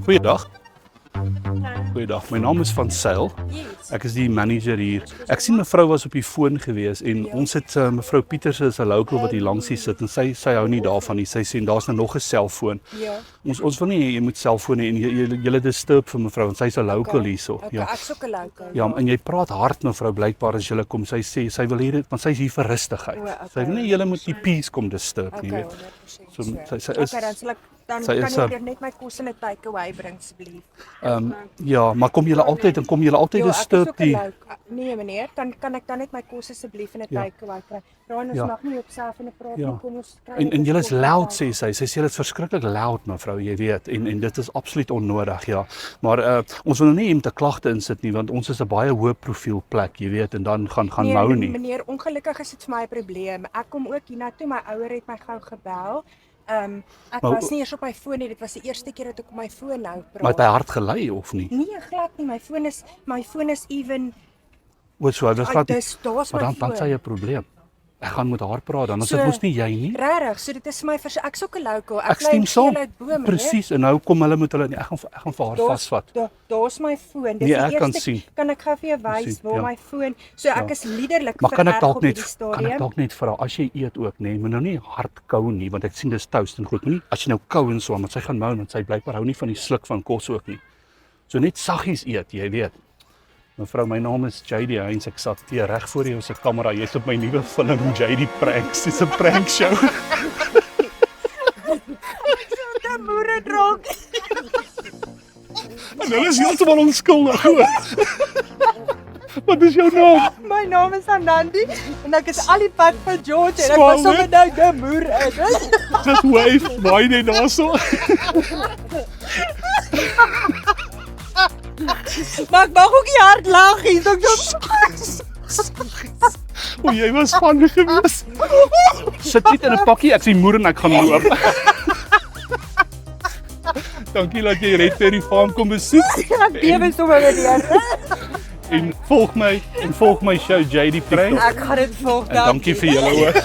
Goeiedag. Goeiedag, my naam is Van Sail. Ek is die manager hier. Ek sien mevrou was op die foon gewees en ons het mevrou Pieterse is 'n local wat hier langs hier sit en sy hou nie daarvan nie. Sy sê daar's nou nog 'n selfoon. Ja. Ons wil nie jy moet selfone en jy disturb vir mevrou want sy's 'n local hierso. Okay, ek's ook 'n local. Ja, en jy praat hard mevrou blykbaar as jy kom. Sy sê sy wil hê dit want sy's hier vir rustigheid. Sy wil nie julle moet die peace kom disturb nie, weet. So sy is Dan sy kan is, ek net my kos in 'n takeaway bring asseblief. ja, maar kom julle altyd disturb die Nee meneer, kan ek dan net my kos asseblief in 'n takeaway kry? Raai ons mag nie op self in 'n praat nie, kom ons kry. En julle is loud sê sy. Sy sê dit is verskriklik loud mevrou, jy weet. En dit is absoluut onnodig, ja. Maar ons wil nou nie iemand 'n klagte insit nie want ons is 'n baie hoë profiel plek, jy weet, en dan gaan mou nie. Meneer, ongelukkig is dit vir my 'n probleem. Ek kom ook hiernatoe, my ouer het my gou gebel. Ek was nie eers op my foon nie, dit was die eerste keer dat ek op my foon nou praat. Maar het hy hard gelei of nie? Nee, glad nie, my foon is even. So hy was glad nie. Daar's my Maar dan sê jy 'n probleem. Ek gaan met haar praat dan. Ons dit mos nie jy nie. Regtig, so dit is vir my ek's ook 'n local. Ek stem saam. Presies, en nou kom hulle met hulle nie. Ek gaan vir haar vasvat. Daar's my foon. Dis die eerste. Kan ek gou vir jou wys waar my foon. So ek is liderlik maar kan ek dalk net vra as jy eet ook, nê? Moet nou nie hard kou nie, want ek sien dis toast en goed. Moenie as jy nou kou en so, want sy gaan mou want sy blykbaar hou nie van die sluk van kos ook nie. So net saggies eet, jy weet. Mevrou, my naam is JD Heinz. Ek sat hier reg voor jou se kamera. Jy's op my nuwe film JD Pranks. Dis 'n prank show. Die moere dronk. En hulle is heeltemal onskuldig, hoor. Wat is jou naam? My naam is Anandi en ek is al die pad van George en ek was sommer nou die moer uit. Just wave, waai net daarso. Maar ek mag ook nie hard lag hier, O, jy was van gewees. Sit net in 'n pakkie, ek sien moer en ek gaan loop. Dankie dat jy Red Ferry Farm kom besoek. Ek bewe sommer weer. En volg my show JD Pranks. Ek gaan dit volg. Dankie vir julle ook.